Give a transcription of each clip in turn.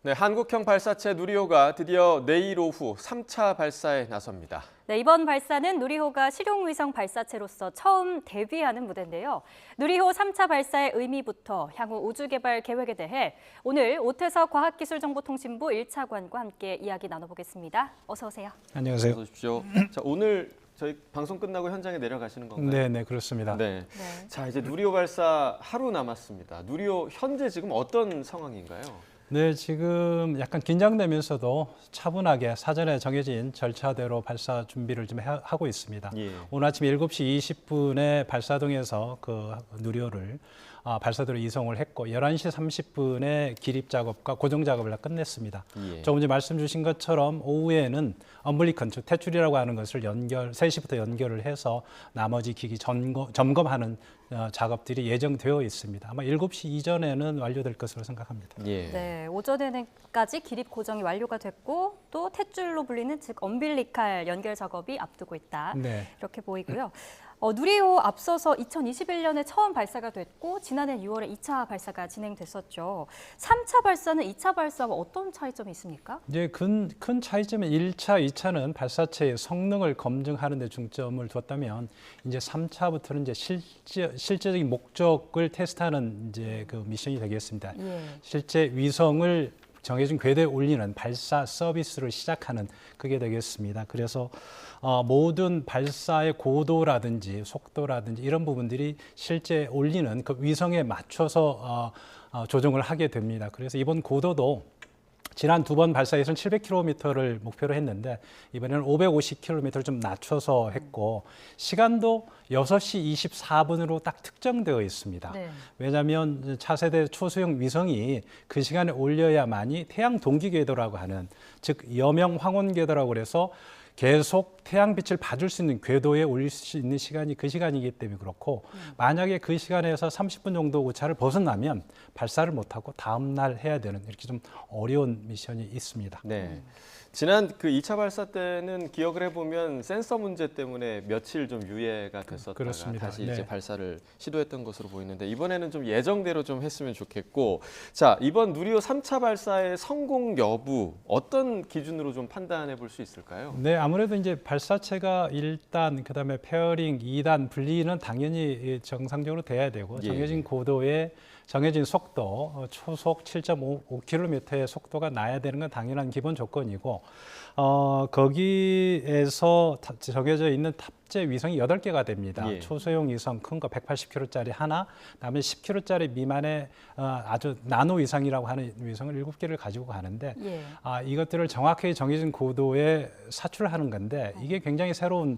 네, 한국형 발사체 누리호가 드디어 내일 오후 3차 발사에 나섭니다. 네, 이번 발사는 누리호가 실용위성 발사체로서 처음 데뷔하는 무대인데요. 누리호 3차 발사의 의미부터 향후 우주개발 계획에 대해 오늘 오태석 과학기술정보통신부 1차관과 함께 이야기 나눠보겠습니다. 어서 오세요. 안녕하세요. 어서 오십시오. 자, 오늘 저희 방송 끝나고 현장에 내려가시는 건가요? 네, 그렇습니다. 네. 네. 자, 이제 누리호 발사 하루 남았습니다. 누리호 현재 지금 어떤 상황인가요? 네, 지금 약간 긴장되면서도 차분하게 사전에 정해진 절차대로 발사 준비를 좀 하고 있습니다. 예. 오늘 아침 7시 20분에 발사동에서 그 누리호를 발사대로 이송을 했고 11시 30분에 기립 작업과 고정 작업을 다 끝냈습니다. 예. 조금 전에 말씀 주신 것처럼 오후에는 엄블리컨, 즉 퇴출이라고 하는 것을 3시부터 연결을 해서 나머지 기기 점검하는 작업들이 예정되어 있습니다. 아마 7시 이전에는 완료될 것으로 생각합니다. 예. 네, 오전에까지 기립 고정이 완료가 됐고 또 탯줄로 불리는 즉 엄빌리칼 연결 작업이 앞두고 있다. 네. 이렇게 보이고요. 누리호 앞서서 2021년에 처음 발사가 됐고 지난해 6월에 2차 발사가 진행됐었죠. 3차 발사는 2차 발사와 어떤 차이점이 있습니까? 이제 큰 차이점은 1차, 2차는 발사체의 성능을 검증하는 데 중점을 두었다면 이제 3차부터는 이제 실제적인 목적을 테스트하는 이제 그 미션이 되겠습니다. 예. 실제 위성을 정해진 궤도에 올리는 발사 서비스를 시작하는 그게 되겠습니다. 그래서 모든 발사의 고도라든지 속도라든지 이런 부분들이 실제 올리는 그 위성에 맞춰서 조정을 하게 됩니다. 그래서 이번 고도도 지난 2번 발사에서는 700km를 목표로 했는데 이번에는 550km를 좀 낮춰서 했고 시간도 6시 24분으로 딱 특정되어 있습니다. 네. 왜냐하면 차세대 초소형 위성이 그 시간에 올려야만이 태양 동기 궤도라고 하는 즉 여명 황혼 궤도라고 그래서 계속 태양빛을 받을 수 있는 궤도에 올릴 수 있는 시간이 그 시간이기 때문에 그렇고 만약에 그 시간에서 30분 정도 오차를 벗어나면 발사를 못하고 다음 날 해야 되는 이렇게 좀 어려운 미션이 있습니다. 네. 지난 그 2차 발사 때는 기억을 해보면 센서 문제 때문에 며칠 좀 유예가 됐었다가 그렇습니다. 다시 네. 이제 발사를 시도했던 것으로 보이는데 이번에는 좀 예정대로 좀 했으면 좋겠고 자, 이번 누리호 3차 발사의 성공 여부 어떤 기준으로 좀 판단해 볼 수 있을까요? 네, 아무래도 이제 발사체가 1단, 그다음에 페어링, 2단 분리는 당연히 정상적으로 돼야 되고 예. 정해진 고도에 정해진 속도, 초속 7.5km의 속도가 나야 되는 건 당연한 기본 조건이고 거기에서 정해져 있는 탑재 위성이 8개가 됩니다. 예. 초소형 위성 큰 거 180kg짜리 하나, 그다음에 10kg짜리 미만의 아주 나노 위성이라고 하는 위성을 7개를 가지고 가는데 예. 이것들을 정확하게 정해진 고도에 사출하는 건데 이게 굉장히 새로운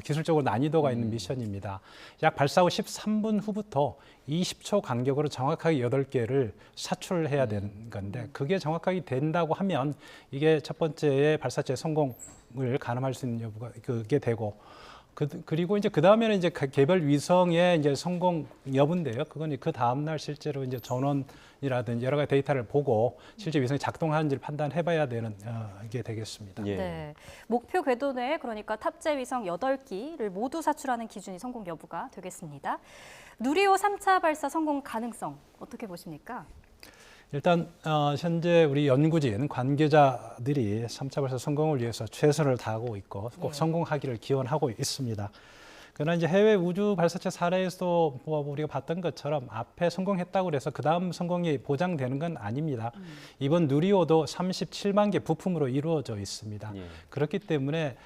기술적으로 난이도가 있는 미션입니다. 약 발사 후 13분 후부터 20초 간격으로 정확하게 8개를 사출해야 되는 건데 그게 정확하게 된다고 하면 이게 첫 번째의 발사체 성공을 가늠할 수 있는 여부가 그게 되고 그리고 이제 그 다음에는 이제 개별 위성의 이제 성공 여부인데요. 그건 그 다음 날 실제로 이제 전원이라든지 여러 가지 데이터를 보고 실제 위성이 작동하는지를 판단해봐야 되는 게 되겠습니다. 예. 네. 목표 궤도 내에 그러니까 탑재 위성 8기를 모두 사출하는 기준이 성공 여부가 되겠습니다. 누리호 3차 발사 성공 가능성 어떻게 보십니까? 일단 현재 우리 연구진 관계자들이 3차 발사 성공을 위해서 최선을 다하고 있고 꼭 성공하기를 기원하고 있습니다. 그러나 이제 해외 우주 발사체 사례에서도 뭐 우리가 봤던 것처럼 앞에 성공했다고 해서 그 다음 성공이 보장되는 건 아닙니다. 이번 누리호도 37만 개 부품으로 이루어져 있습니다. 예. 그렇기 때문에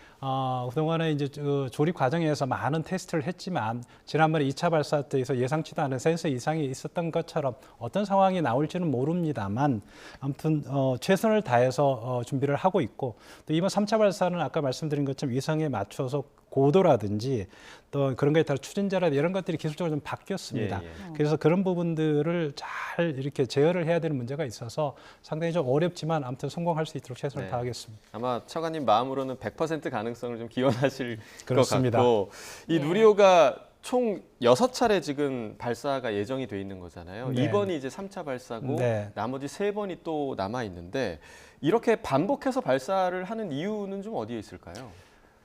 그동안에 이제 조립 과정에서 많은 테스트를 했지만 지난번에 2차 발사 때에서 예상치도 않은 센서 이상이 있었던 것처럼 어떤 상황이 나올지는 모릅니다만 아무튼 최선을 다해서 준비를 하고 있고 또 이번 3차 발사는 아까 말씀드린 것처럼 위성에 맞춰서 고도라든지 또 그런 거에 따라 추진자라든지 이런 것들이 기술적으로 좀 바뀌었습니다. 예, 예. 그래서 그런 부분들을 잘 이렇게 제어를 해야 되는 문제가 있어서 상당히 좀 어렵지만 아무튼 성공할 수 있도록 최선을 네. 다하겠습니다. 아마 차관님 마음으로는 100% 가능성을 좀 기원하실 그렇습니다. 것 같고 이 예. 누리호가 총 6차례 지금 발사가 예정이 돼 있는 거잖아요. 네. 이번이 이제 3차 발사고 네. 나머지 3번이 또 남아 있는데 이렇게 반복해서 발사를 하는 이유는 좀 어디에 있을까요?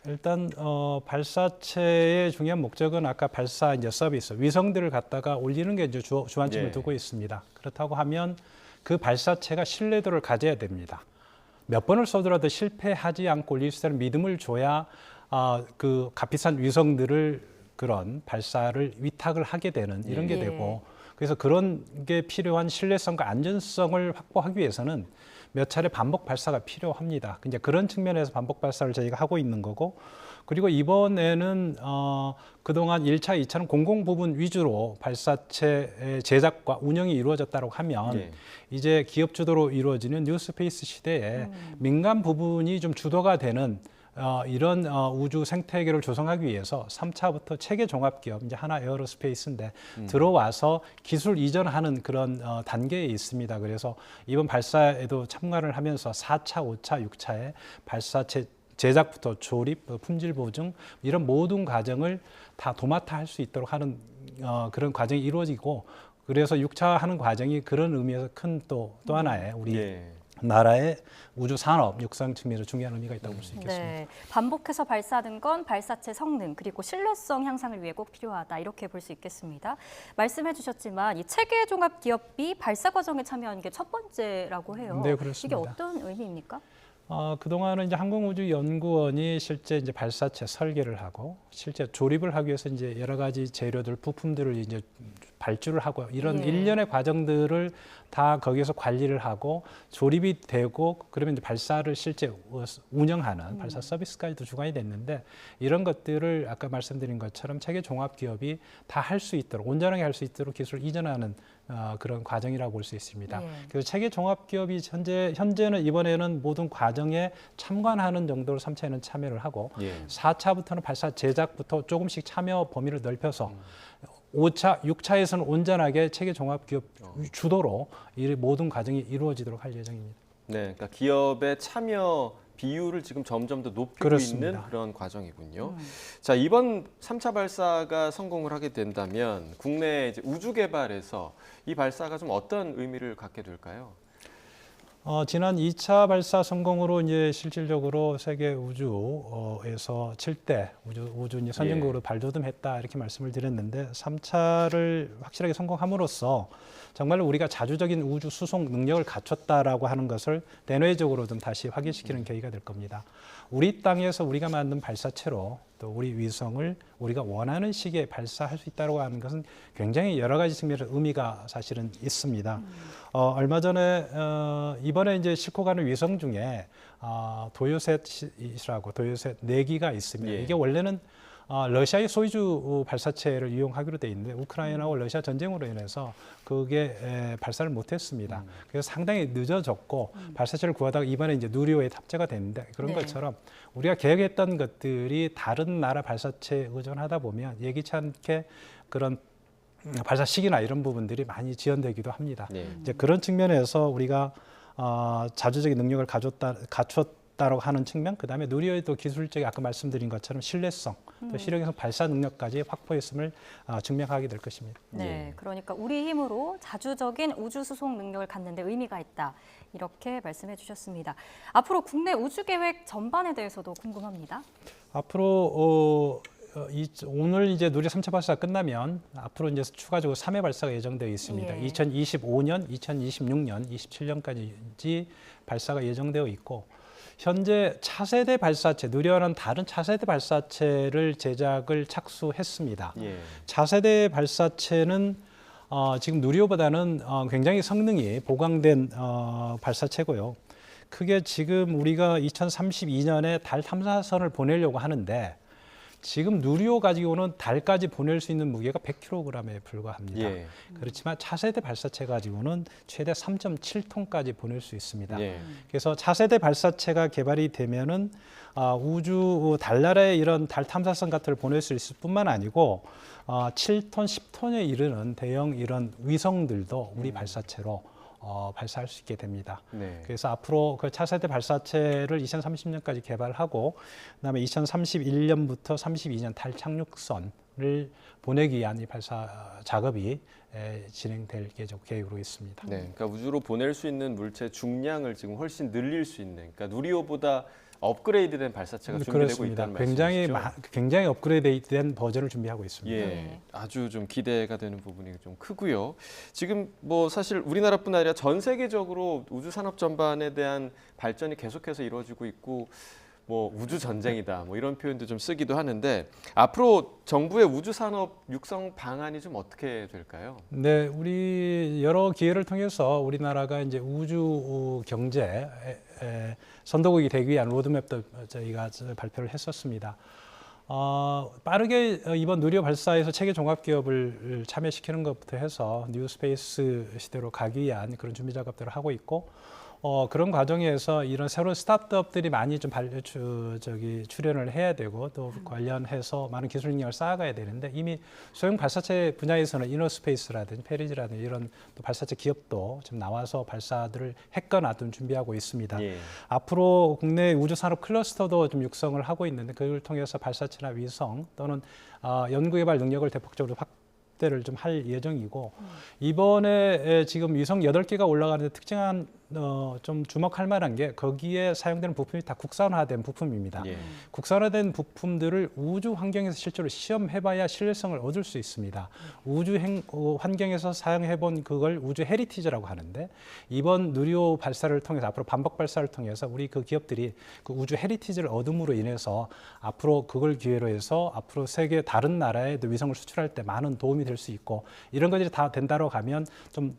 일단 발사체의 중요한 목적은 아까 발사 이제 서비스 위성들을 갖다가 올리는 게 이제 주안점을 예. 두고 있습니다. 그렇다고 하면 그 발사체가 신뢰도를 가져야 됩니다. 몇 번을 쏘더라도 실패하지 않고 올릴 수 있다는 믿음을 줘야 그 값비싼 위성들을 그런 발사를 위탁을 하게 되는 이런 게 예. 되고, 그래서 그런 게 필요한 신뢰성과 안전성을 확보하기 위해서는 몇 차례 반복 발사가 필요합니다. 이제 그런 측면에서 반복 발사를 저희가 하고 있는 거고, 그리고 이번에는 그동안 1차, 2차는 공공 부분 위주로 발사체 제작과 운영이 이루어졌다고 하면 네. 이제 기업 주도로 이루어지는 뉴스페이스 시대에 민간 부분이 좀 주도가 되는 이런 우주 생태계를 조성하기 위해서 3차부터 체계 종합기업, 이제 하나 에어로스페이스인데 들어와서 기술 이전하는 그런 단계에 있습니다. 그래서 이번 발사에도 참가를 하면서 4차, 5차, 6차에 발사체 제작부터 조립, 품질 보증 이런 모든 과정을 다 도맡아 할 수 있도록 하는 그런 과정이 이루어지고, 그래서 6차 하는 과정이 그런 의미에서 큰 또 하나의 우리 예. 나라의 우주 산업 육성 측면에서 중요한 의미가 있다고 볼 수 있겠습니다. 네, 반복해서 발사하는 건 발사체 성능 그리고 신뢰성 향상을 위해 꼭 필요하다 이렇게 볼 수 있겠습니다. 말씀해 주셨지만 이 체계 종합 기업이 발사 과정에 참여한 게 첫 번째라고 해요. 네, 그렇습니다. 이게 어떤 의미입니까? 그동안은 이제 항공우주연구원이 실제 이제 발사체 설계를 하고 실제 조립을 하기 위해서 이제 여러 가지 재료들, 부품들을 이제 발주를 하고 이런 예. 일련의 과정들을 다 거기에서 관리를 하고 조립이 되고, 그러면 이제 발사를 실제 운영하는 발사 서비스까지도 주관이 됐는데, 이런 것들을 아까 말씀드린 것처럼 체계 종합 기업이 다 할 수 있도록, 온전하게 할 수 있도록 기술을 이전하는 그런 과정이라고 볼 수 있습니다. 예. 그래서 체계 종합 기업이 현재는 이번에는 모든 과정에 참관하는 정도로 3차에는 참여를 하고, 예. 4차부터는 발사 제작부터 조금씩 참여 범위를 넓혀서 5차, 6차에서는 온전하게 체계 종합 기업 주도로 이 모든 과정이 이루어지도록 할 예정입니다. 네, 그러니까 기업의 참여 비율을 지금 점점 더 높이고 그렇습니다. 있는 그런 과정이군요. 자, 이번 3차 발사가 성공을 하게 된다면 국내 이제 우주 개발에서 이 발사가 좀 어떤 의미를 갖게 될까요? 지난 2차 발사 성공으로 이제 실질적으로 세계 우주에서 7대 우주 이제 선진국으로 발돋움했다 이렇게 말씀을 드렸는데, 3차를 확실하게 성공함으로써 정말로 우리가 자주적인 우주 수송 능력을 갖췄다라고 하는 것을 대내적으로 좀 다시 확인시키는 계기가 될 겁니다. 우리 땅에서 우리가 만든 발사체로 또 우리 위성을 우리가 원하는 시기에 발사할 수 있다고 하는 것은 굉장히 여러 가지 측면에서 의미가 사실은 있습니다. 얼마 전에 이번에 이제 싣고 가는 위성 중에 도요셋이라고 도요셋 4기가 있습니다. 예. 이게 원래는 러시아의 소유주 발사체를 이용하기로 돼 있는데 우크라이나와 러시아 전쟁으로 인해서 그게 발사를 못했습니다. 그래서 상당히 늦어졌고 발사체를 구하다가 이번에 이제 누리호에 탑재가 됐는데, 그런 네. 것처럼 우리가 계획했던 것들이 다른 나라 발사체에 의존하다 보면 예기치 않게 그런 발사 시기나 이런 부분들이 많이 지연되기도 합니다. 네. 이제 그런 측면에서 우리가 자주적인 능력을 갖췄다라고 하는 측면, 그다음에 누리호의 또 기술적인 아까 말씀드린 것처럼 신뢰성, 또 실용성 발사 능력까지 확보했음을 증명하게 될 것입니다. 네, 예. 그러니까 우리 힘으로 자주적인 우주 수송 능력을 갖는 데 의미가 있다. 이렇게 말씀해 주셨습니다. 앞으로 국내 우주 계획 전반에 대해서도 궁금합니다. 앞으로 오늘 이제 누리 3차 발사가 끝나면 앞으로 이제 추가적으로 3회 발사가 예정되어 있습니다. 예. 2025년, 2026년, 27년까지 발사가 예정되어 있고, 현재 차세대 발사체, 누리호는 다른 차세대 발사체를 제작을 착수했습니다. 예. 차세대 발사체는 지금 누리호보다는 굉장히 성능이 보강된 발사체고요. 크게 지금 우리가 2032년에 달 탐사선을 보내려고 하는데, 지금 누리호 가지고는 달까지 보낼 수 있는 무게가 100kg에 불과합니다. 예. 그렇지만 차세대 발사체 가지고는 최대 3.7톤까지 보낼 수 있습니다. 예. 그래서 차세대 발사체가 개발이 되면은 우주 달나라에 이런 달 탐사선 같은 걸 보낼 수 있을 뿐만 아니고 7톤, 10톤에 이르는 대형 이런 위성들도 우리 발사체로 발사할 수 있게 됩니다. 네. 그래서 앞으로 그 차세대 발사체를 2030년까지 개발하고, 그다음에 2031년부터 32년 달 착륙선을 보내기 위한 이 발사 작업이 진행될 계획으로 있습니다. 네, 그러니까 우주로 보낼 수 있는 물체 중량을 지금 훨씬 늘릴 수 있는, 그러니까 누리호보다 업그레이드된 발사체가 준비되고 그렇습니다. 있다는 말씀이시죠? 굉장히 업그레이드된 버전을 준비하고 있습니다. 예, 네. 아주 좀 기대가 되는 부분이 좀 크고요. 지금 뭐 사실 우리나라뿐 아니라 전 세계적으로 우주 산업 전반에 대한 발전이 계속해서 이루어지고 있고, 뭐 우주 전쟁이다, 뭐 이런 표현도 좀 쓰기도 하는데, 앞으로 정부의 우주 산업 육성 방안이 좀 어떻게 될까요? 네, 우리 여러 기회를 통해서 우리나라가 이제 우주 경제 선도국이 되기 위한 로드맵도 저희가 발표를 했었습니다. 빠르게 이번 누리호 발사에서 체계 종합 기업을 참여시키는 것부터 해서 뉴스페이스 시대로 가기 위한 그런 준비 작업들을 하고 있고, 그런 과정에서 이런 새로운 스타트업들이 많이 좀 출연을 해야 되고, 또 관련해서 많은 기술 능력을 쌓아가야 되는데, 이미 소형 발사체 분야에서는 이너스페이스라든지 페리지라든지 이런 또 발사체 기업도 지금 나와서 발사들을 했거나 좀 준비하고 있습니다. 예. 앞으로 국내 우주 산업 클러스터도 좀 육성을 하고 있는데, 그걸 통해서 발사체나 위성 또는 연구개발 능력을 대폭적으로 확대를 좀 할 예정이고, 이번에 지금 위성 8개가 올라가는데 특징한 좀 주목할 만한 게, 거기에 사용되는 부품이 다 국산화된 부품입니다. 예. 국산화된 부품들을 우주 환경에서 실제로 시험해봐야 신뢰성을 얻을 수 있습니다. 우주 환경에서 사용해본 그걸 우주 헤리티지라고 하는데, 이번 누리호 발사를 통해서, 앞으로 반복 발사를 통해서 우리 그 기업들이 그 우주 헤리티지를 얻음으로 인해서 앞으로 그걸 기회로 해서 앞으로 세계 다른 나라에 위성을 수출할 때 많은 도움이 될 수 있고, 이런 것들이 다 된다고 하면 좀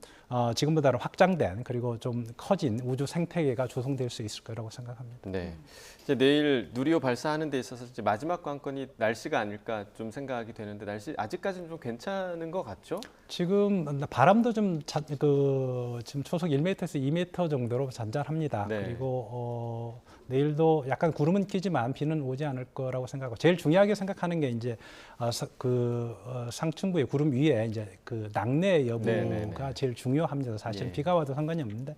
지금보다는 확장된, 그리고 좀 커진 우주 생태계가 조성될 수 있을 거라고 생각합니다. 네. 이제 내일 누리호 발사하는 데 있어서 이제 마지막 관건이 날씨가 아닐까 좀 생각이 되는데, 날씨 아직까지는 좀 괜찮은 것 같죠? 지금 바람도 좀 지금 초속 1m에서 2m 정도로 잔잔합니다. 네. 그리고 내일도 약간 구름은 끼지만 비는 오지 않을 거라고 생각하고, 제일 중요하게 생각하는 게 이제 상층부의 구름 위에 이제 그 낙뢰 여부가 네네네. 제일 중요합니다. 사실 예. 비가 와도 상관이 없는데,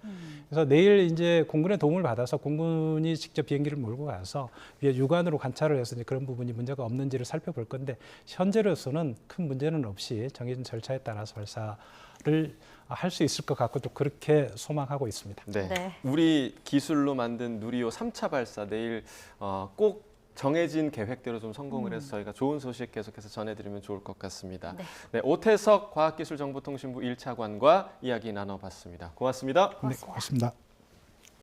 그래서 내일 이제 공군의 도움을 받아서 공군이 직접 비행기를 몰고 가서 위에 육안으로 관찰을 해서 이제 그런 부분이 문제가 없는지를 살펴볼 건데, 현재로서는 큰 문제는 없이 정해진 절차에 따라서 발사를 할 수 있을 것 같고, 또 그렇게 소망하고 있습니다. 네. 네. 우리 기술로 만든 누리호 3차 발사 내일 꼭 정해진 계획대로 좀 성공을 해서 저희가 좋은 소식 계속해서 전해드리면 좋을 것 같습니다. 네. 네, 오태석 과학기술정보통신부 1차관과 이야기 나눠봤습니다. 고맙습니다. 네, 고맙습니다.